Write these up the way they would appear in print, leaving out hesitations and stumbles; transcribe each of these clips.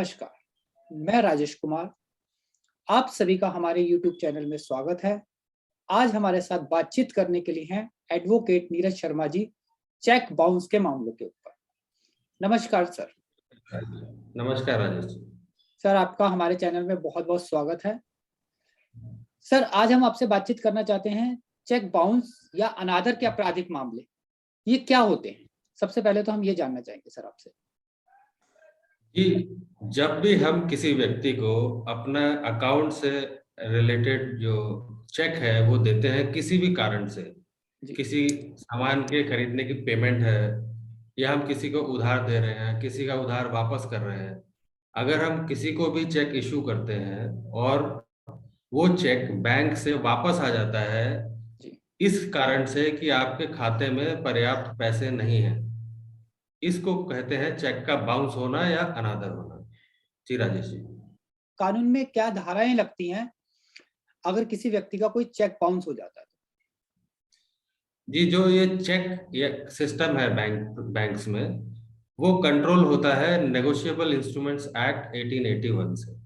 नमस्कार, मैं राजेश कुमार। आप सभी का हमारे YouTube चैनल में स्वागत है। आज हमारे साथ बातचीत करने के लिए हैं advocate Neeraj Sharma ji, cheque bounce के मामलों के ऊपर। नमस्कार सर। नमस्कार राजेश जी। सर, आपका हमारे चैनल में बहुत बहुत स्वागत है। सर, आज हम आपसे बातचीत करना चाहते हैं चेक बाउंस या अनादर के आपराधिक मामले, ये क्या होते हैं? सबसे पहले तो हम ये जानना चाहेंगे सर आपसे। जी, जब भी हम किसी व्यक्ति को अपना अकाउंट से रिलेटेड जो चेक है वो देते हैं किसी भी कारण से, किसी सामान के खरीदने की पेमेंट है या हम किसी को उधार दे रहे हैं, किसी का उधार वापस कर रहे हैं, अगर हम किसी को भी चेक इशू करते हैं और वो चेक बैंक से वापस आ जाता है इस कारण से कि आपके खाते में पर्याप्त पैसे नहीं हैं, इसको कहते हैं चेक का बाउंस होना या अनादर होना। जी राजेश जी। कानून में क्या धाराएं लगती हैं अगर किसी व्यक्ति का कोई चेक बाउंस हो जाता है? जी, जो ये चेक ये सिस्टम है बैंक्स में, वो कंट्रोल होता है नेगोशिएबल इंस्ट्रूमेंट्स एक्ट 1881 से,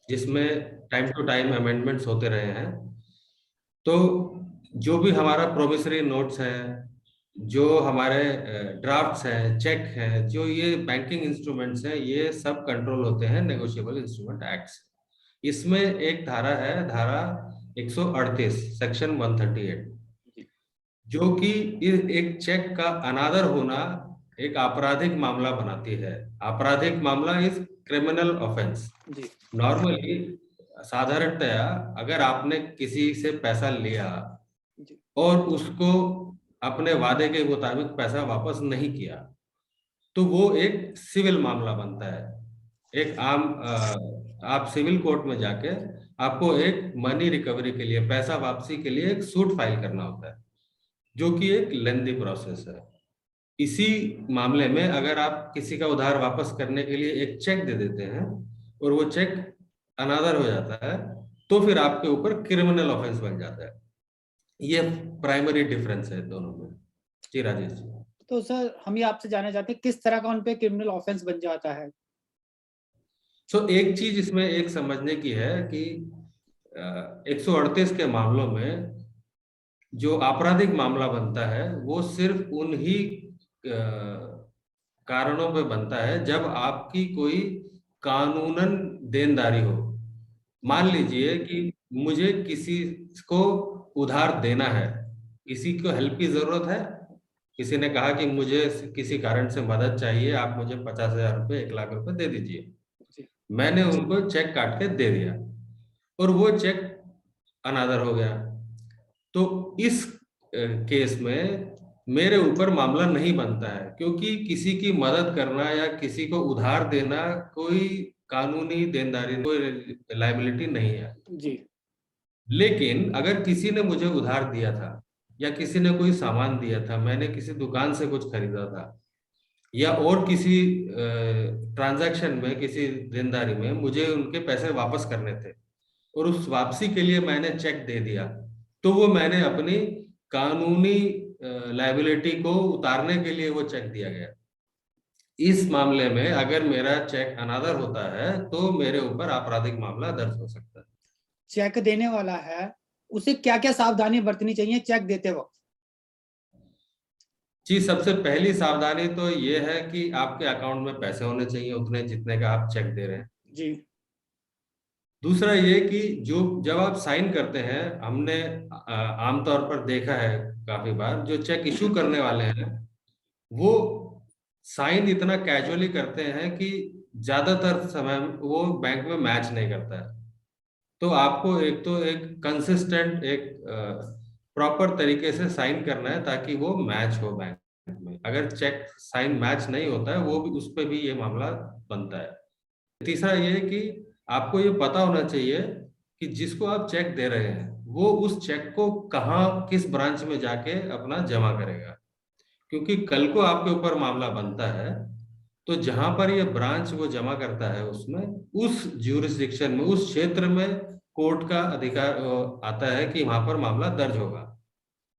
जिसमें टाइम टू टाइम अमेंडमेंट्स होते रहे हैं। तो जो भी हमारा प्रोमिसरी नोट्स हैं, जो हमारे ड्राफ्ट्स हैं, चेक हैं, जो ये बैंकिंग इंस्ट्रूमेंट्स हैं, ये सब कंट्रोल होते हैं नेगोशिएबल इंस्ट्रूमेंट एक्ट से। इसमें एक धारा है, धारा 138 सेक्शन 138, जो कि एक चेक का अनादर होना एक आपराधिक मामला बनाती है। आपराधिक मामला इज क्रिमिनल ऑफेंस। नॉर्मली साधारणतया अगर आपने किसी से पैसा लिया और उसको अपने वादे के मुताबिक पैसा वापस नहीं किया, तो वो एक सिविल मामला बनता है। एक आम आप सिविल कोर्ट में जाके आपको एक मनी रिकवरी के लिए, पैसा वापसी के लिए एक सूट फाइल करना होता है, जो कि एक लेंदी प्रोसेस है। इसी मामले में अगर आप किसी का उधार वापस करने के लिए एक चेक दे देते हैं और वो चेक अनादर हो जाता है, तो फिर आपके ऊपर क्रिमिनल ऑफेंस बन जाता है। ये प्राइमरी डिफरेंस है दोनों में। जी राजेश जी। तो सर, हम ये आपसे जानना चाहते हैं किस तरह का उन पे क्रिमिनल ऑफेंस बन जाता है? एक चीज इसमें एक समझने की है कि 138 के मामलों में जो आपराधिक मामला बनता है वो सिर्फ उन्हीं कारणों पे बनता है जब आपकी कोई कानूनन देनदारी हो। मान लीजिए कि मुझे किसी को उधार देना है, किसी को हेल्प की जरूरत है, किसी ने कहा कि मुझे किसी कारण से मदद चाहिए, आप मुझे 50,000 रुपये, 1,00,000 रुपए दे दीजिए। मैंने उनको चेक काट के दे दिया और वो चेक अनादर हो गया, तो इस केस में मेरे ऊपर मामला नहीं बनता है, क्योंकि किसी की मदद करना या किसी को उधार देना कोई कानूनी देनदारी, कोई लायबिलिटी नहीं है। जी। लेकिन अगर किसी ने मुझे उधार दिया था या किसी ने कोई सामान दिया था, मैंने किसी दुकान से कुछ खरीदा था या और किसी ट्रांजैक्शन में, किसी देनदारी में मुझे उनके पैसे वापस करने थे और उस वापसी के लिए मैंने चेक दे दिया, तो वो मैंने अपनी कानूनी लायबिलिटी को उतारने के लिए वो चेक दिया गया। इस मामले में अगर मेरा चेक अनादर होता है तो मेरे ऊपर आपराधिक मामला दर्ज हो सकता है। चेक देने वाला है, उसे क्या क्या सावधानी बरतनी चाहिए चेक देते वक्त? जी, सबसे पहली सावधानी तो ये है कि आपके अकाउंट में पैसे होने चाहिए उतने जितने का आप चेक दे रहे हैं। जी। दूसरा ये कि जो जब आप साइन करते हैं, हमने आमतौर पर देखा है काफी बार, जो चेक इशू करने वाले हैं वो साइन इतना कैजुअली करते हैं कि ज्यादातर समय वो बैंक में मैच नहीं करता है। तो आपको एक तो एक कंसिस्टेंट, एक प्रॉपर तरीके से साइन करना है ताकि वो मैच हो बैंक में। अगर चेक साइन मैच नहीं होता है, वो भी, उस पर भी ये मामला बनता है। तीसरा ये है कि आपको ये पता होना चाहिए कि जिसको आप चेक दे रहे हैं वो उस चेक को कहाँ, किस ब्रांच में जाके अपना जमा करेगा, क्योंकि कल को आपके ऊपर मामला बनता है तो जहां पर ये ब्रांच वो जमा करता है उसमें, उस ज्यूरिसडिक्शन में, उस क्षेत्र में कोर्ट का अधिकार आता है कि वहां पर मामला दर्ज होगा।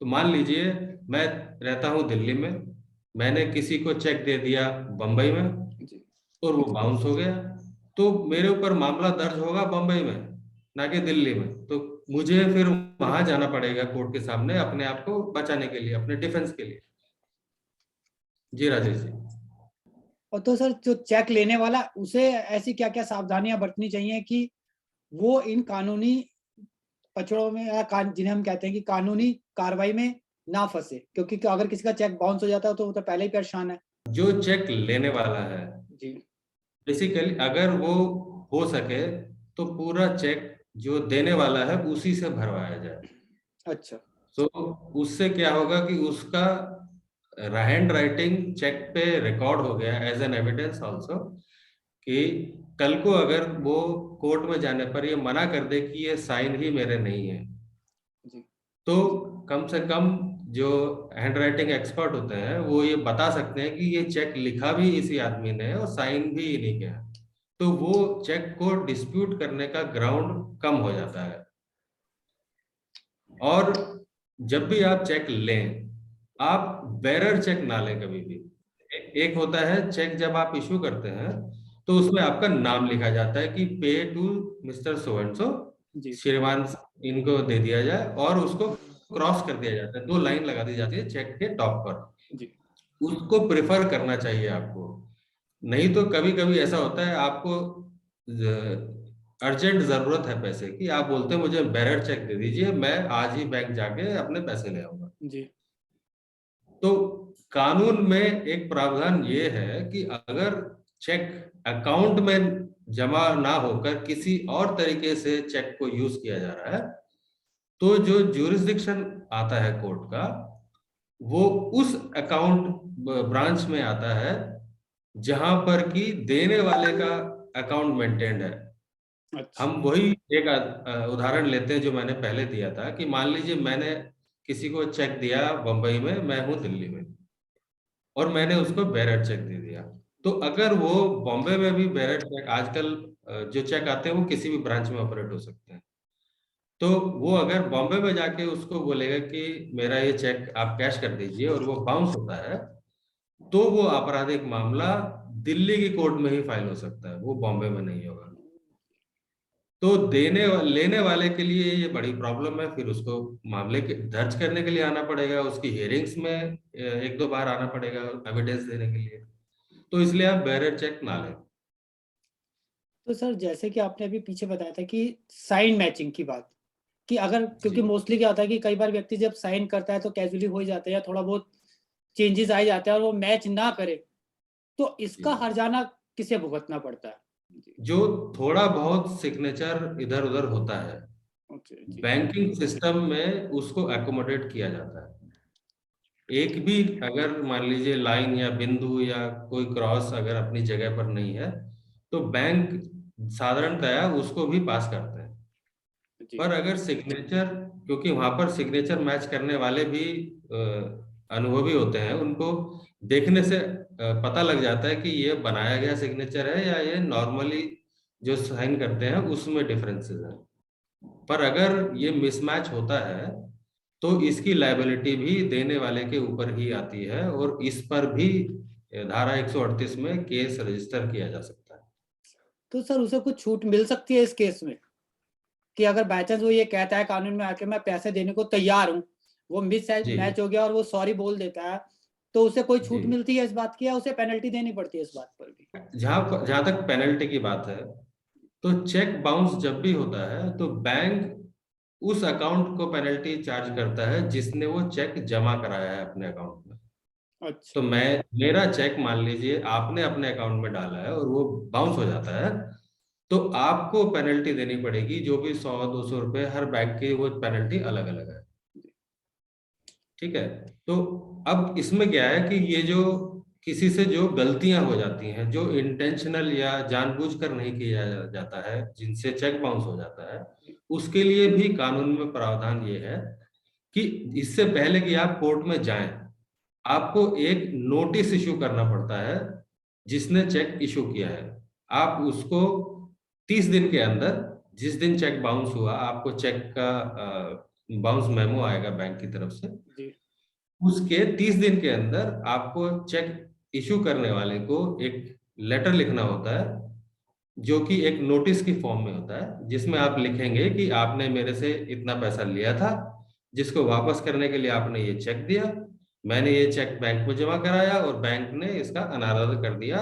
तो मान लीजिए मैं रहता हूं दिल्ली में, मैंने किसी को चेक दे दिया बंबई में और वो बाउंस हो गया, तो मेरे ऊपर मामला दर्ज होगा बम्बई में, ना कि दिल्ली में। तो मुझे फिर वहां जाना पड़ेगा कोर्ट के सामने अपने आप को बचाने के लिए, अपने डिफेंस के लिए। जी राजेश जी। और तो सर जो चेक लेने वाला, उसे ऐसी क्या क्या सावधानियां बरतनी चाहिए कि वो इन कानूनी पचड़ों में या जिन्हें हम कहते हैं कि कानूनी कार्रवाई में ना फंसे, क्योंकि अगर किसी का चेक बाउंस हो जाता है तो वो तो पहले ही परेशान है। जो चेक लेने वाला है, जी। बेसिकली अगर वो हो सके तो पूरा चेक जो देने वाला है उसी से भरवाया जाए। अच्छा। तो उससे क्या होगा कि उसका हैंड राइटिंग चेक पे रिकॉर्ड हो गया एज एन एविडेंस ऑल्सो, कि कल को अगर वो कोर्ट में जाने पर ये मना कर दे कि ये साइन ही मेरे नहीं है, जी। तो कम से कम जो हैंड राइटिंग एक्सपर्ट होते हैं वो ये बता सकते हैं कि ये चेक लिखा भी इसी आदमी ने है और साइन भी इन्हीं के है। तो वो चेक को डिस्प्यूट करने का ग्राउंड कम हो जाता है। और जब भी आप चेक लें, आप बेरर चेक ना लें कभी भी। एक होता है चेक जब आप इशू करते हैं तो उसमें आपका नाम लिखा जाता है कि pay to mister so and so, जी। श्रीमान इनको दे दिया जाए, और उसको क्रॉस कर दिया जाता है, 2 लाइन लगा दी जाती है चेक के टॉप पर। जी। उसको प्रेफर करना चाहिए आपको। नहीं तो कभी कभी ऐसा होता है आपको अर्जेंट जरूरत है पैसे की, आप बोलते हैं मुझे बेरर चेक दे दीजिए, मैं आज ही बैंक जाके अपने पैसे ले आऊंगा। जी। तो कानून में एक प्रावधान ये है कि अगर चेक अकाउंट में जमा ना होकर किसी और तरीके से चेक को यूज किया जा रहा है, तो जो ज्यूरिसडिक्शन आता है कोर्ट का, वो उस अकाउंट ब्रांच में आता है जहां पर कि देने वाले का अकाउंट मेंटेन्ड है। अच्छा। हम वही एक उदाहरण लेते हैं जो मैंने पहले दिया था, कि मान लीजिए मैंने किसी को चेक दिया बंबई में, मैं हूं दिल्ली में, और मैंने उसको बेरर चेक दे दिया। तो अगर वो बॉम्बे में भी बेरर चेक आजकल जो चेक आते हैं वो किसी भी ब्रांच में ऑपरेट हो सकते हैं, तो वो अगर बॉम्बे में जाके उसको बोलेगा कि मेरा ये चेक आप कैश कर दीजिए, और वो बाउंस होता है, तो वो आपराधिक मामला दिल्ली की कोर्ट में ही फाइल हो सकता है, वो बॉम्बे में नहीं होगा। तो लेने वाले के लिए ये बड़ी प्रॉब्लम है। फिर उसको मामले के दर्ज करने के लिए आना पड़ेगा, उसकी हियरिंग्स में 1-2 बार आना पड़ेगा एविडेंस देने के लिए। तो इसलिए आप बैरर चेक ना लें। तो सर जैसे कि आपने अभी पीछे बताया था कि साइन मैचिंग की बात, कि अगर, जी क्योंकि मोस्टली क्या होता है कि कई बार व्यक्ति जब साइन करता है तो कैजुअली हो ही जाता है या थोड़ा बहुत चेंजेस आ ही जाते हैं और वो मैच ना करे, तो जी। इसका हर्जाना किसे भुगतना पड़ता है? जी। जो थोड़ा बहुत सिग्नेचर इधर उधर होता है, ओके। जी। बैंकिंग सिस्टम में उसको एकोमोडेट किया जाता है। एक भी अगर मान लीजिए लाइन या बिंदु या कोई क्रॉस अगर अपनी जगह पर नहीं है, तो बैंक साधारणतया उसको भी पास करते हैं। जी। पर अगर सिग्नेचर, क्योंकि वहां पर सिग्नेचर मैच करने वाले भी अनुभवी होते हैं, उनको देखने से पता लग जाता है कि ये बनाया गया सिग्नेचर है या ये नॉर्मली जो साइन करते हैं उसमें डिफरेंसेस है। पर अगर ये मिसमैच होता है तो इसकी लायबिलिटी भी देने वाले के ऊपर ही आती है, और इस पर भी धारा 138 में केस रजिस्टर किया जा सकता है। तो सर उसे कुछ छूट मिल सकती है इस केस में, कि अगर बाय चांस वो ये कहता है कानून में आके मैं पैसे देने को तैयार हूँ, वो मिस जी मैच हो गया और वो सॉरी बोल देता है, तो उसे कोई जी। छूट मिलती है इस बात की, या उसे पेनल्टी देनी पड़ती है इस बात पर भी? जहां जहां तक पेनल्टी की बात है, तो चेक बाउंस जब भी होता है तो बैंक उस अकाउंट को पेनल्टी चार्ज करता है जिसने वो चेक जमा कराया है अपने अकाउंट में। तो अच्छा। मेरा चेक मान लीजिए आपने अपने अकाउंट में डाला है और वो बाउंस हो जाता है, तो आपको पेनल्टी देनी पड़ेगी, जो भी 100-200 रुपए, हर बैंक की वो पेनल्टी अलग अलग है। ठीक है। तो अब इसमें क्या है कि ये जो किसी से जो गलतियां हो जाती हैं, जो इंटेंशनल या जानबूझकर नहीं किया जाता है, जिनसे चेक बाउंस हो जाता है, उसके लिए भी कानून में प्रावधान ये है कि इससे पहले कि आप कोर्ट में जाएं, आपको एक नोटिस इशू करना पड़ता है। जिसने चेक इशू किया है, आप उसको 30 दिन के अंदर, जिस दिन चेक बाउंस हुआ, आपको चेक का बाउंस मेमो आएगा बैंक की तरफ से। जी। उसके 30 दिन के अंदर आपको चेक इशू करने वाले को एक लेटर लिखना होता है, जो कि एक नोटिस की फॉर्म में होता है, जिसमें आप लिखेंगे कि आपने मेरे से इतना पैसा लिया था, जिसको वापस करने के लिए आपने ये चेक दिया, मैंने ये चेक बैंक में जमा कराया और बैंक ने इसका अनादर कर दिया,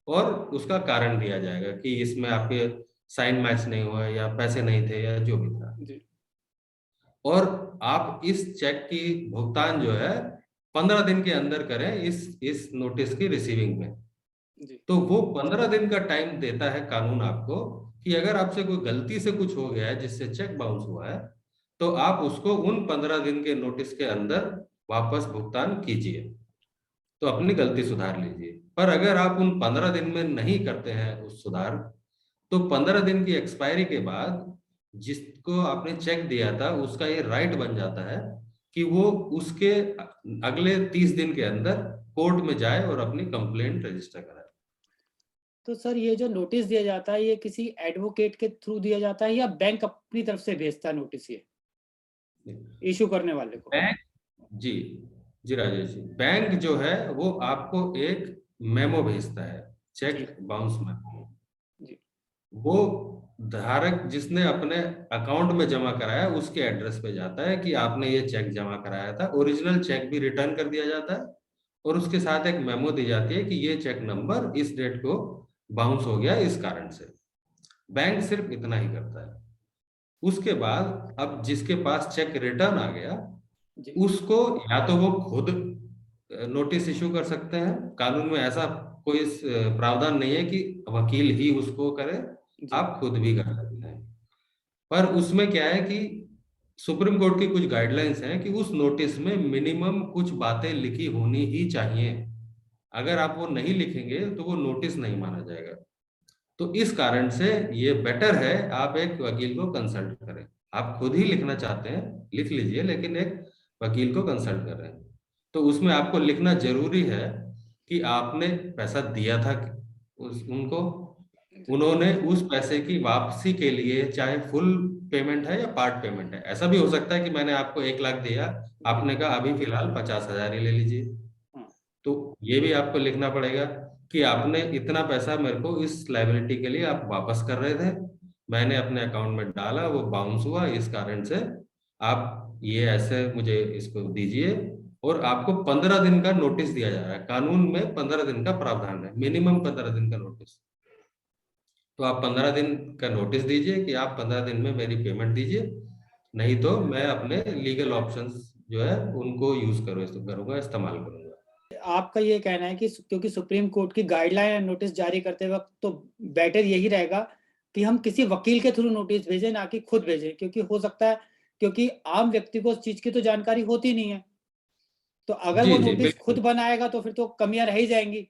और उसका कारण दिया जाएगा कि इसमें आपके साइन मैच नहीं हुआ या पैसे नहीं थे या जो भी था। जी और आप इस चेक की भुगतान जो है 15 दिन के अंदर करें इस नोटिस की रिसीविंग में। जी तो वो 15 दिन का टाइम देता है कानून आपको कि अगर आपसे कोई गलती से कुछ हो गया है जिससे चेक बाउंस हुआ है, तो आप उसको उन 15 दिन के नोटिस के अंदर वापस भुगतान कीजिए, तो अपनी गलती सुधार लीजिए। पर अगर आप उन 15 दिन में नहीं करते हैं उस सुधार, तो 15 दिन की एक्सपायरी के बाद जिसको आपने चेक दिया था उसका ये राइट बन जाता है कि वो उसके अगले 30 दिन के अंदर कोर्ट में जाए और अपनी कंप्लेंट रजिस्टर कराए। तो सर ये जो नोटिस दिया जाता है ये किसी एडवोकेट के थ्रू दिया जाता है या बैंक अपनी तरफ से भेजता है नोटिस ये इशू करने वाले को? बैंक, जी जी राजेश जी, बैंक जो है वो आपको एक मेमो भेजता है, जी चेक बाउंस मेमो। जी वो धारक जिसने अपने अकाउंट में जमा कराया उसके एड्रेस पे जाता है कि आपने ये चेक जमा कराया था, ओरिजिनल चेक भी रिटर्न कर दिया जाता है, और उसके साथ एक मेमो दी जाती है कि ये चेक नंबर इस डेट को बाउंस हो गया इस कारण से। बैंक सिर्फ इतना ही करता है। उसके बाद अब जिसके पास चेक रिटर्न आ गया, जी उसको या तो वो खुद नोटिस इशू कर सकते हैं, कानून में ऐसा कोई प्रावधान नहीं है कि वकील ही उसको करे, जी आप खुद भी कर सकते हैं। पर उसमें क्या है कि सुप्रीम कोर्ट की कुछ गाइडलाइंस हैं कि उस नोटिस में मिनिमम कुछ बातें लिखी होनी ही चाहिए। अगर आप वो नहीं लिखेंगे तो वो नोटिस नहीं माना जाएगा। तो इस कारण से ये बेटर है आप एक वकील को कंसल्ट करें। आप खुद ही लिखना चाहते हैं लिख लीजिए, लेकिन एक वकील को कंसल्ट कर रहे हैं तो उसमें आपको लिखना जरूरी है कि आपने पैसा दिया था उनको, उन्होंने उस पैसे की वापसी के लिए चाहे फुल पेमेंट है या पार्ट पेमेंट है। ऐसा भी हो सकता है कि मैंने आपको 1 लाख दिया, जी आपने कहा अभी फिलहाल 50,000 ही ले लीजिए, हाँ तो ये भी आपको लिखना पड़ेगा कि आपने इतना पैसा मेरे को इस लाइबिलिटी के लिए आप वापस कर रहे थे, मैंने अपने अकाउंट में डाला, वो बाउंस हुआ इस कारण से, आप ये ऐसे मुझे इसको दीजिए। और आपको 15 दिन का नोटिस दिया जा रहा है, कानून में 15 दिन का प्रावधान है, मिनिमम 15 दिन का नोटिस। तो आप 15 दिन का नोटिस दीजिए कि आप 15 दिन में मेरी पेमेंट दीजिए, नहीं तो मैं अपने लीगल ऑप्शंस जो है उनको यूज करूंगा, इस्तेमाल करूंगा। आपका ये कहना है कि क्योंकि सुप्रीम कोर्ट की गाइडलाइन नोटिस जारी करते वक्त तो बेटर यही रहेगा कि हम किसी वकील के थ्रू नोटिस भेजें ना कि खुद भेजें, क्योंकि हो सकता है क्योंकि आम व्यक्ति को उस चीज की तो जानकारी होती नहीं है, तो अगर जी वो जी नोटिस खुद बिल्कुल। बनाएगा तो फिर तो कमियां रह ही जाएंगी।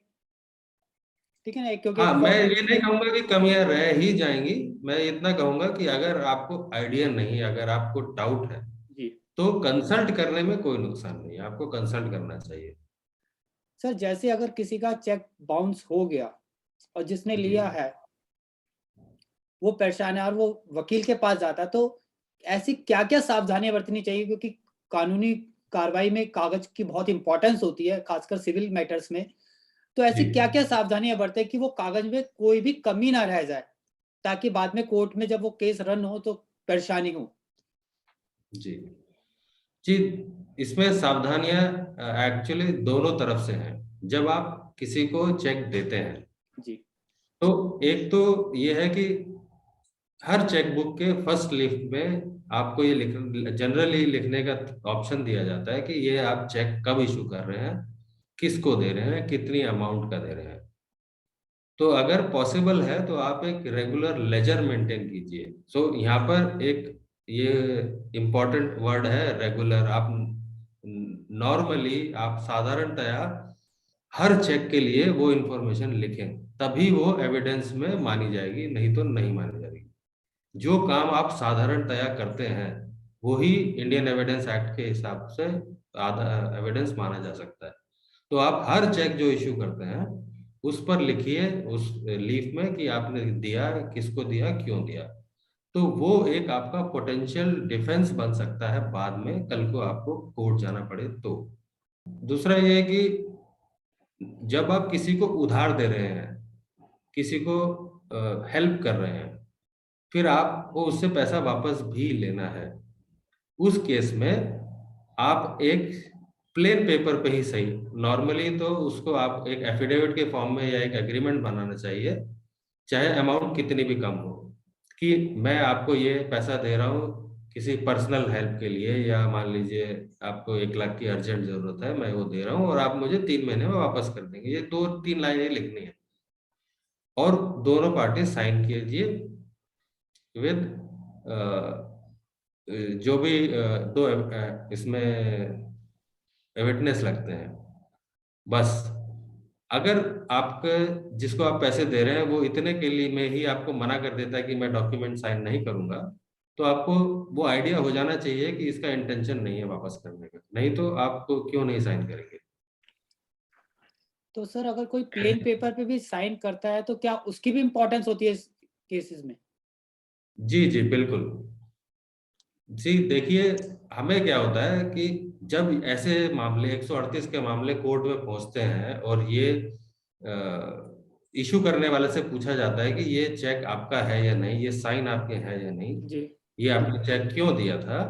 ठीक है ना, क्योंकि हाँ, एक मैं ये नहीं कहूंगा कि कमियां रह ही जाएंगी, मैं इतना कहूंगा कि अगर आपको आइडिया नहीं, अगर आपको डाउट है, जी तो कंसल्ट करने में कोई नुकसान नहीं है, आपको कंसल्ट करना चाहिए। सर, जैसे अगर किसी का चेक बाउंस हो गया और जिसने जी लिया है वो परेशान है और वो वकील के पास जाता है, तो ऐसी क्या क्या सावधानियां बरतनी चाहिए, क्योंकि कानूनी कार्रवाई में कागज की बहुत इंपॉर्टेंस होती है खासकर सिविल मैटर्स में। तो ऐसी जी क्या क्या सावधानियां बरते कि वो कागज में कोई भी कमी ना रह जाए, ताकि बाद में कोर्ट में जब वो केस रन हो तो परेशानी हो। जी जी, इसमें सावधानियां एक्चुअली दोनों तरफ से हैं। जब आप किसी को चेक देते हैं, जी तो एक तो ये है कि हर चेकबुक के फर्स्ट लीफ में आपको ये जनरली लिखने का ऑप्शन दिया जाता है कि ये आप चेक कब इशू कर रहे हैं, किसको दे रहे हैं, कितनी अमाउंट का दे रहे हैं। तो अगर पॉसिबल है तो आप एक रेगुलर लेजर मेंटेन कीजिए। सो यहाँ पर एक ये इम्पोर्टेंट वर्ड है रेगुलर। आप नॉर्मली आप साधारणतया हर चेक के लिए वो इंफॉर्मेशन लिखें, तभी वो एविडेंस में मानी जाएगी, नहीं तो नहीं मानी जाएगी। जो काम आप साधारणतया करते हैं वही इंडियन एविडेंस एक्ट के हिसाब से आधा एविडेंस माना जा सकता है। तो आप हर चेक जो इश्यू करते हैं उस पर लिखिए उस लीफ में कि आपने दिया, किसको दिया, क्यों दिया। तो वो एक आपका पोटेंशियल डिफेंस बन सकता है बाद में, कल को आपको कोर्ट जाना पड़े तो। दूसरा ये है कि जब आप किसी को उधार दे रहे हैं, किसी को हेल्प कर रहे हैं, फिर आपको उससे पैसा वापस भी लेना है, उस केस में आप एक प्लेन पेपर पे ही सही, नॉर्मली तो उसको आप एक एफिडेविट के फॉर्म में या एक एग्रीमेंट बनाना चाहिए, चाहे अमाउंट कितनी भी कम हो, कि मैं आपको ये पैसा दे रहा हूँ किसी पर्सनल हेल्प के लिए, या मान लीजिए आपको 1 लाख की अर्जेंट जरूरत है, मैं वो दे रहा हूँ और आप मुझे 3 महीने में वापस कर देंगे, ये 2-3 लाइनें लिखनी है, और दोनों पार्टी साइन कीजिए विद जो भी दो इसमें विटनेस लगते हैं, बस। अगर आपके जिसको आप पैसे दे रहे हैं वो इतने के लिए में ही आपको मना कर देता है कि मैं डॉक्यूमेंट साइन नहीं करूंगा, तो आपको वो आइडिया हो जाना चाहिए कि इसका इंटेंशन नहीं है वापस करने का, नहीं तो आपको क्यों नहीं साइन करेंगे। तो सर अगर कोई प्लेन पेपर पे भी साइन करता है तो क्या उसकी भी इम्पोर्टेंस होती है इस केसेस में? जी जी बिल्कुल। जी देखिए, हमें क्या होता है कि जब ऐसे मामले 138 के मामले कोर्ट में पहुंचते हैं और ये इशू करने वाले से पूछा जाता है कि ये चेक आपका है या नहीं, ये साइन आपके हैं या नहीं, जी। ये आपने चेक क्यों दिया था,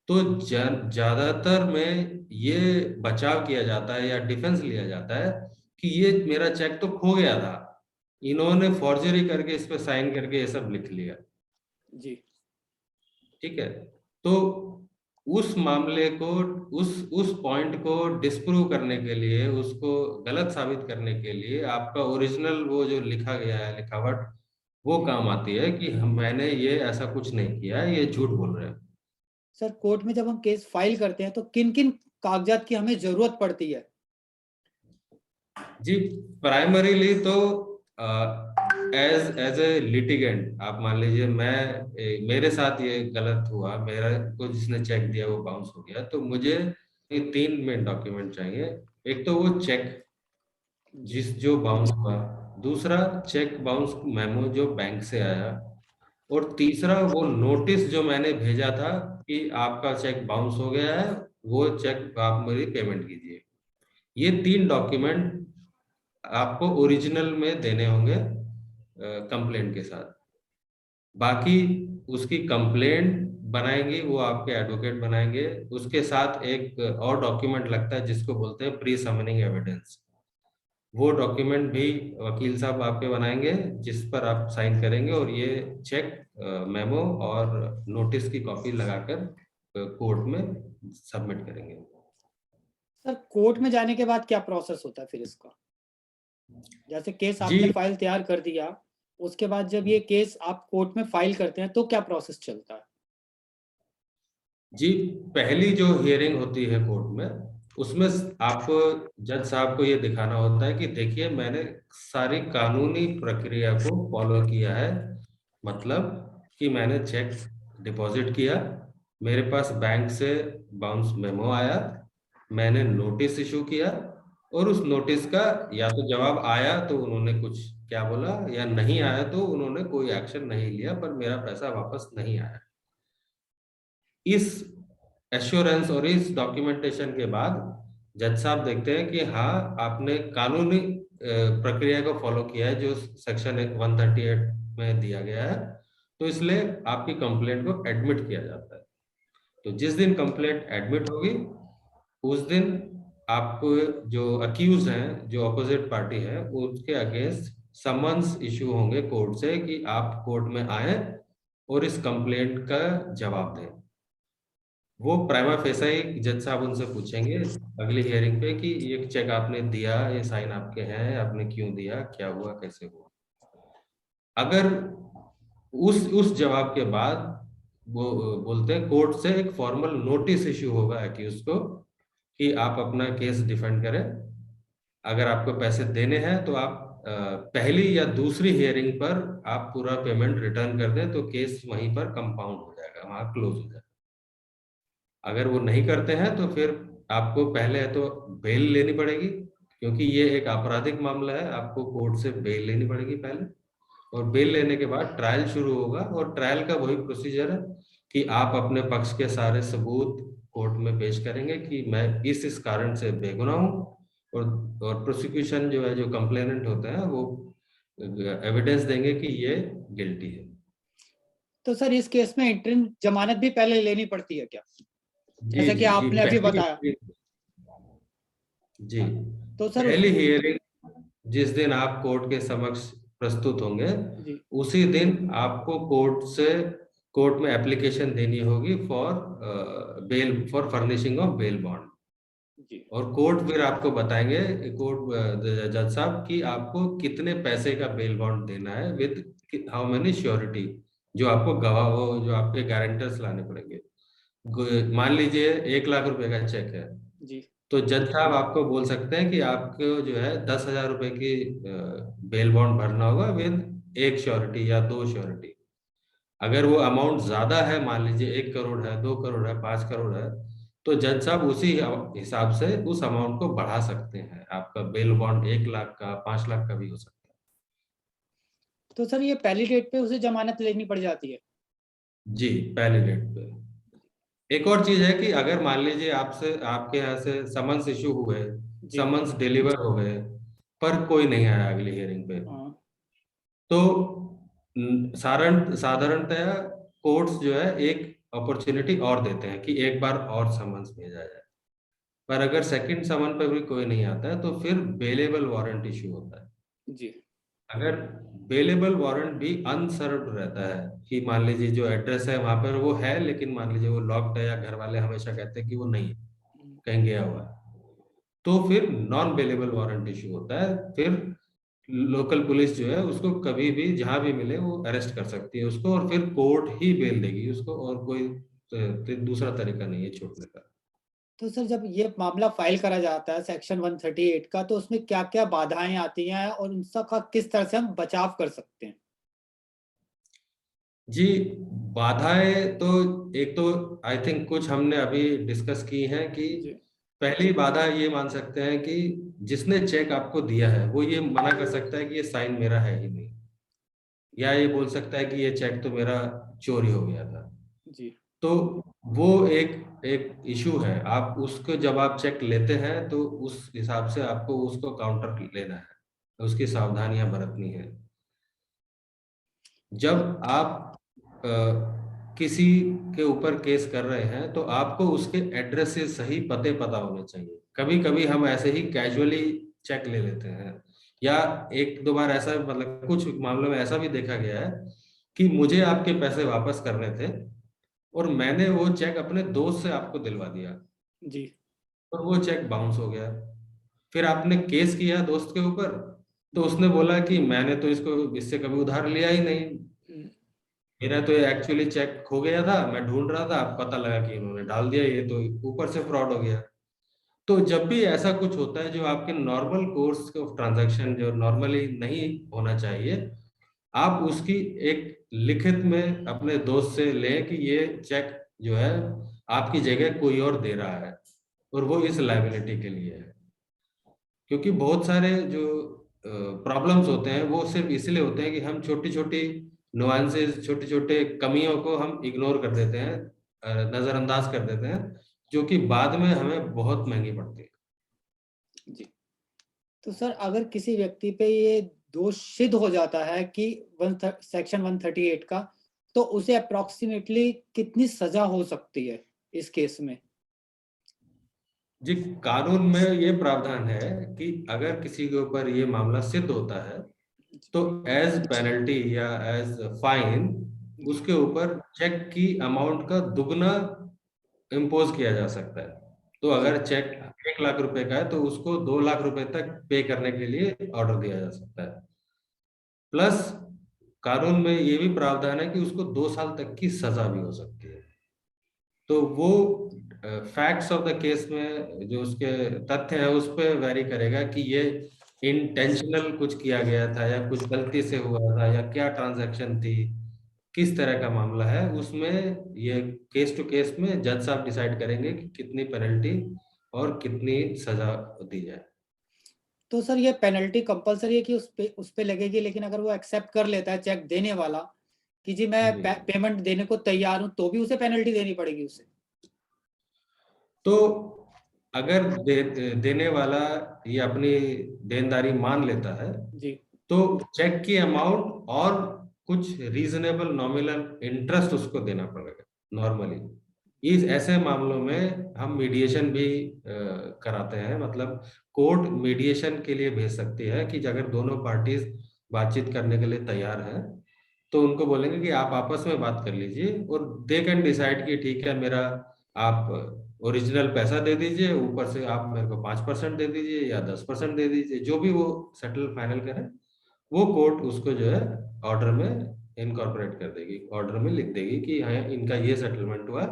तो ज्यादातर में ये बचाव किया जाता है या डिफेंस लिया जाता है कि ये मेरा चेक तो खो गया था, इन्होंने फॉर्जरी करके इस पे साइन करके ये सब लिख लिया। जी। ठीक है, तो उस मामले को, उस पॉइंट को डिस्प्रूव करने के लिए, उसको गलत साबित करने के लिए आपका ओरिजिनल वो जो लिखा गया है लिखावट, वो काम आती है कि मैंने ये ऐसा कुछ नहीं किया है, ये झूठ बोल रहे हैं। सर कोर्ट में जब हम केस फाइल करते हैं तो किन किन कागजात की हमें जरूरत पड़ती है? जी प्राइमरीली तो एज एज ए लिटिगेंट, आप मान लीजिए मेरे साथ ये गलत हुआ, मेरा को जिसने चेक दिया वो बाउंस हो गया, तो मुझे ये 3 मेन डॉक्यूमेंट चाहिए। एक तो वो चेक जी। जो बाउंस हुआ, दूसरा चेक बाउंस मेमो जो बैंक से आया, और तीसरा वो नोटिस जो मैंने भेजा था कि आपका चेक बाउंस हो गया है, वो चेक आप मेरी पेमेंट कीजिए। ये 3 डॉक्यूमेंट आपको ओरिजिनल में देने होंगे कंप्लेंट के साथ। बाकी उसकी कंप्लेंट बनाएंगे वो आपके एडवोकेट बनाएंगे, उसके साथ एक और डॉक्यूमेंट लगता है जिसको बोलते हैं प्री समनिंग एविडेंस, वो डॉक्यूमेंट भी वकील साहब आपके बनाएंगे, जिस पर आप साइन करेंगे और ये चेक मेमो और नोटिस की कॉपी लगाकर कोर्ट में सबमिट करेंगे। सर कोर्ट में जाने के बाद क्या प्रोसेस होता है फिर इसका? जैसे केस आपने जी फाइल तैयार कर दिया, उसके बाद जब ये केस आप कोर्ट में फाइल करते हैं तो क्या प्रोसेस चलता है? जी, पहली जो हियरिंग होती है कोर्ट में, उसमें आपको जज साहब को ये दिखाना होता है कि देखिए मैंने सारी कानूनी प्रक्रिया को फॉलो किया है, मतलब कि मैंने चेक डिपॉजिट किया, मेरे पास बैंक से बाउंस मेमो आया, मैंने नोटिस इशू किया, और उस नोटिस का या तो जवाब आया तो उन्होंने कुछ क्या बोला, या नहीं आया तो उन्होंने कोई एक्शन नहीं लिया, पर मेरा पैसा वापस नहीं आया। इस एश्योरेंस और इस डॉक्यूमेंटेशन के बाद जज साहब देखते हैं कि हाँ आपने कानूनी प्रक्रिया को फॉलो किया है जो सेक्शन 138 में दिया गया है, तो इसलिए आपकी कंप्लेंट को एडमिट किया जाता है। तो जिस दिन कंप्लेंट एडमिट होगी उस दिन आपको जो अक्यूज हैं, जो अपोजिट पार्टी है, उसके अगेंस्ट समन्स इशू होंगे कोर्ट से कि आप कोर्ट में आए और इस कंप्लेंट का जवाब दें। वो प्राइमा फेसा ही जज साहब उनसे पूछेंगे अगली हियरिंग पे कि ये चेक आपने दिया, ये साइन आपके हैं, आपने क्यों दिया, क्या हुआ, कैसे हुआ। अगर उस जवाब के बाद वो बोलते हैं कोर्ट से एक फॉर्मल नोटिस इशू होगा एक्यूज को कि आप अपना केस डिफेंड करें, अगर आपको पैसे देने हैं तो आप पहली या दूसरी हियरिंग पर आप पूरा पेमेंट रिटर्न कर दें, तो केस वहीं पर कंपाउंड हो जाएगा, वहां क्लोज हो जाएगा। अगर वो नहीं करते हैं तो फिर आपको पहले तो बेल लेनी पड़ेगी, क्योंकि ये एक आपराधिक मामला है, आपको कोर्ट से बेल लेनी पड़ेगी पहले, और बेल लेने के बाद ट्रायल शुरू होगा, और ट्रायल का वही प्रोसीजर है कि आप अपने पक्ष के सारे सबूत कोर्ट में पेश करेंगे कि मैं इस कारण से बेगुनाह हूँ, और प्रोसिक्यूशन जो है, जो कंप्लेनेंट होते हैं, वो एविडेंस देंगे कि ये गिल्टी है। तो सर इस केस में इंटरिम जमानत भी पहले लेनी पड़ती है क्या, जी जैसा कि जी जी, आपने अभी पहली बताया? जी, तो सर पहली हियरिंग जिस दिन आप कोर्ट के समक्ष प्रस्तुत होंगे, जी उसी दिन आपको कोर्ट में एप्लीकेशन देनी होगी for bail, for furnishing of bail bond. जी और कोर्ट फिर आपको बताएंगे, कोर्ट जज साहब, कि आपको कितने पैसे का बेल बॉन्ड देना है विद हाउ मेनी श्योरिटी, जो आपको गवाह, वो जो आपके गारंटर्स लाने पड़ेंगे। मान लीजिए 1 लाख रुपए का चेक है, जी तो जज साहब आपको बोल सकते हैं कि आपको जो है 10,000 रुपए की बेल बॉन्ड भरना होगा विद एक श्योरिटी या दो श्योरिटी। अगर वो अमाउंट ज्यादा है, मान लीजिए 1 करोड़ है, 2 करोड़ है, 5 करोड़ है, तो जज साहब उसी हिसाब से उस अमाउंट को बढ़ा सकते हैं। आपका बेल बॉन्ड 1 लाख का, 5 लाख का भी हो सकता तो सर ये पहली डेट पे उसे जमानत लेनी पड़ जाती है? है। जी, पहली डेट पे। एक और चीज है कि अगर मान लीजिए आपसे, आपके यहाँ से समन्स इशू हुए, जी समन्स डिलीवर हो गए, पर कोई नहीं आया अगली हियरिंग पे, हाँ तो साधारणतया कोर्ट्स जो है एक अपॉर्चुनिटी और देते हैं कि एक बार और समन्स भेजा जाए। पर अगर सेकंड समन पे भी कोई नहीं आता है, तो फिर बेलेबल वारंट इशू होता है। जी अगर बेलेबल वारंट भी अनसर्व्ड रहता है, कि मान लीजिए जो एड्रेस है वहां पर वो है, लेकिन मान लीजिए वो लॉक्ड है, या घर वाले हमेशा कहते हैं कि वो नहीं है, कहीं गया हुआ है, तो फिर नॉन बेलेबल वारंट इशू होता है। फिर लोकल पुलिस जो है उसको कभी भी जहां भी मिले वो अरेस्ट कर सकती है उसको, और फिर कोर्ट ही बेल देगी उसको, और कोई दूसरा तरीका नहीं है छूटने का। तो सर जब ये मामला फाइल करा जाता है सेक्शन 138 का, तो उसमें क्या क्या बाधाएं आती हैं और उनका किस तरह से हम बचाव कर सकते हैं? जी, बाधाएं तो, एक तो आई थिंक कुछ हमने अभी डिस्कस की हैं कि जी पहली बाधा ये मान सकते हैं कि जिसने चेक आपको दिया है वो ये मना कर सकता है कि ये साइन मेरा है ही नहीं, या ये बोल सकता है कि ये चेक तो मेरा चोरी हो गया था। जी तो वो एक एक इशू है। आप उसको जब आप चेक लेते हैं तो उस हिसाब से आपको उसको काउंटर लेना है, उसकी सावधानियां बरतनी है। जब आप किसी के ऊपर केस कर रहे हैं, तो आपको उसके एड्रेस से सही पता होने चाहिए। कभी कभी हम ऐसे ही कैजुअली चेक ले लेते हैं, या एक दो बार ऐसा, मतलब कुछ मामलों में ऐसा भी देखा गया है कि मुझे आपके पैसे वापस करने थे, और मैंने वो चेक अपने दोस्त से आपको दिलवा दिया, जी और वो चेक बाउंस हो गया। फिर आपने केस किया दोस्त के ऊपर, तो उसने बोला कि मैंने तो इससे कभी उधार लिया ही नहीं, हम्म, मेरा तो एक्चुअली चेक खो गया था, मैं ढूंढ रहा था, पता लगा कि इन्होंने डाल दिया, ये तो ऊपर से फ्रॉड हो गया। तो जब भी ऐसा कुछ होता है जो आपके नॉर्मल कोर्स ऑफ ट्रांजैक्शन, जो नॉर्मली नहीं होना चाहिए, आप उसकी एक लिखित में अपने दोस्त से लें कि ये चेक जो है आपकी जगह कोई और दे रहा है, और वो इस लाइबिलिटी के लिए है। क्योंकि बहुत सारे जो प्रॉब्लम्स होते हैं वो सिर्फ इसलिए होते हैं कि हम छोटी छोटी नुआंसेस, छोटे छोटे कमियों को हम इग्नोर कर देते हैं, नजरअंदाज कर देते हैं, जो कि बाद में हमें बहुत महंगी पड़ती है। जी तो सर अगर किसी व्यक्ति पे ये दोष सिद्ध हो जाता है कि सेक्शन 138 का, तो उसे अप्रोक्सीमेटली कितनी सजा हो सकती है इस केस में? जी, कानून में ये प्रावधान है कि अगर किसी के ऊपर ये मामला सिद्ध होता है, तो एज पेनल्टी या एज फाइन जी उसके ऊपर चेक की अमाउंट का दुगना इम्पोज किया जा सकता है। तो जी अगर चेक 1 लाख रुपए का है, तो उसको 2 लाख रुपए तक पे करने के लिए ऑर्डर दिया जा सकता है। प्लस कानून में ये भी प्रावधान है कि उसको 2 साल तक की सजा भी हो सकती है। तो वो फैक्ट्स ऑफ द केस में जो उसके तथ्य है उस पर वेरी करेगा कि ये इंटेंशनल कुछ किया गया था, या कुछ गलती से हुआ था, या क्या ट्रांजैक्शन थी, किस तरह का मामला है। उसमें ये केस टू केस में जज साहब डिसाइड करेंगे कि कितनी पेनल्टी और कितनी सजा दी जाए। तो सर ये पेनल्टी कंपलसरी है कि उस पे लगेगी, लेकिन अगर वो एक्सेप्ट कर लेता है चेक देने वाला कि जी मैं जी, पेमेंट देने को तैयार हूं, तो भी उसे पेनल्टी देनी पड़ेगी उसे? तो अगर देने वाला ये अपनी देनदारी मान लेता है, जी तो चेक की अमाउंट और कुछ रीजनेबल नॉमिनल इंटरेस्ट उसको देना पड़ेगा नॉर्मली। इस ऐसे मामलों में हम मीडिएशन भी कराते हैं, मतलब कोर्ट मीडिएशन के लिए भेज सकती है कि अगर दोनों पार्टीज बातचीत करने के लिए तैयार हैं तो उनको बोलेंगे कि आप आपस में बात कर लीजिए और दे कैन डिसाइड कि ठीक है, मेरा आप ओरिजिनल पैसा दे दीजिए, ऊपर से आप मेरे को 5% दे दीजिए या 10% दे दीजिए, जो भी वो सेटल फाइनल करें वो कोर्ट उसको जो है ऑर्डर में इनकॉर्पोरेट कर देगी, ऑर्डर में लिख देगी कि हाँ इनका ये सेटलमेंट हुआ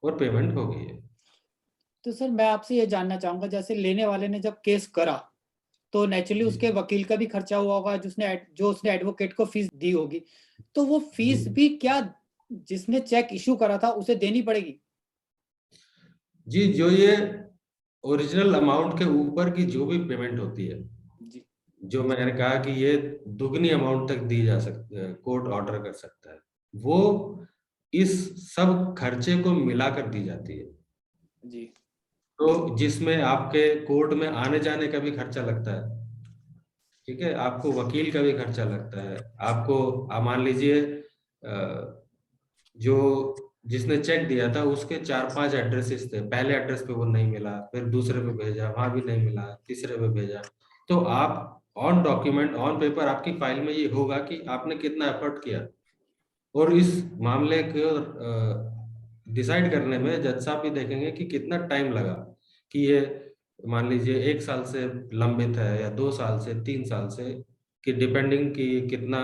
और पेमेंट हो गई है। तो सर मैं आपसे ये जानना चाहूंगा, जैसे लेने वाले ने जब केस करा तो नेचुरली जी उसके वकील का भी खर्चा हुआ होगा, जो उसने एडवोकेट को फीस दी होगी, तो वो जी फीस भी क्या जिसने चेक इशू करा था उसे देनी पड़ेगी? जी, जो ये ओरिजिनल अमाउंट के ऊपर की जो भी पेमेंट होती है, जी जो मैंने कहा कि ये दुगनी अमाउंट तक दी जा सकती है, कोर्ट ऑर्डर कर सकता है, वो इस सब खर्चे को मिलाकर दी जाती है। जी तो जिसमें आपके कोर्ट में आने जाने का भी खर्चा लगता है, ठीक है, आपको वकील का भी खर्चा लगता है, आपको मान लीजिए जो जिसने चेक दिया था उसके 4-5 एड्रेसेस थे, पहले एड्रेस पे वो नहीं मिला, फिर दूसरे पे भेजा, वहां भी नहीं मिला, तीसरे पे भेजा, तो आप ऑन डॉक्यूमेंट ऑन पेपर आपकी फाइल में ये होगा कि आपने कितना एफर्ट किया। और इस मामले को डिसाइड करने में जज साहब भी देखेंगे कि कितना टाइम लगा, कि ये मान लीजिए 1 साल से लंबित है या 2 साल से 3 साल से, कि डिपेंडिंग कि कितना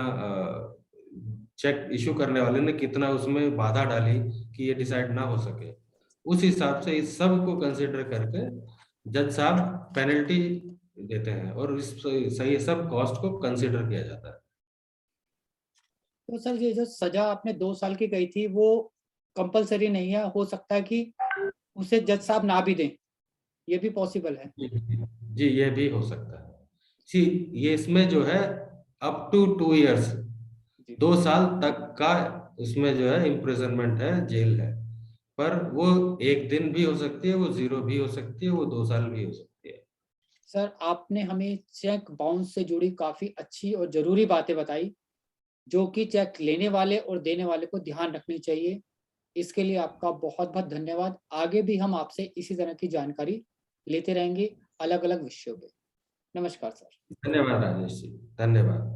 चेक इशू करने वाले ने कितना उसमें बाधा डाली कि ये डिसाइड ना हो सके। उस हिसाब से इस सब को कंसिडर करके जज साहब पेनल्टी देते हैं और इस सही सब कॉस्ट को कंसिडर किया जाता है। तो सर ये जो सजा आपने 2 साल की कही थी वो कंपलसरी नहीं है, हो सकता है कि उसे जज साहब ना भी दें, ये भी पॉसिबल है? जी जी, ये भी हो सकता है। सी ये इसमें जो है अप टू 2 इयर्स, जी 2 साल तक का उसमें जो है इम्प्रिजनमेंट है, जेल है। पर वो एक दिन भी हो सकती है, वो 0 भी हो सकती है, वो 2 साल भी हो सकती है। सर आपने हमें चेक बाउंस से जुड़ी काफी अच्छी और जरूरी बातें बताई, जो कि चेक लेने वाले और देने वाले को ध्यान रखनी चाहिए। इसके लिए आपका बहुत बहुत धन्यवाद। आगे भी हम आपसे इसी तरह की जानकारी लेते रहेंगे, अलग अलग विषयों पे। नमस्कार सर। धन्यवाद राजेश जी, धन्यवाद।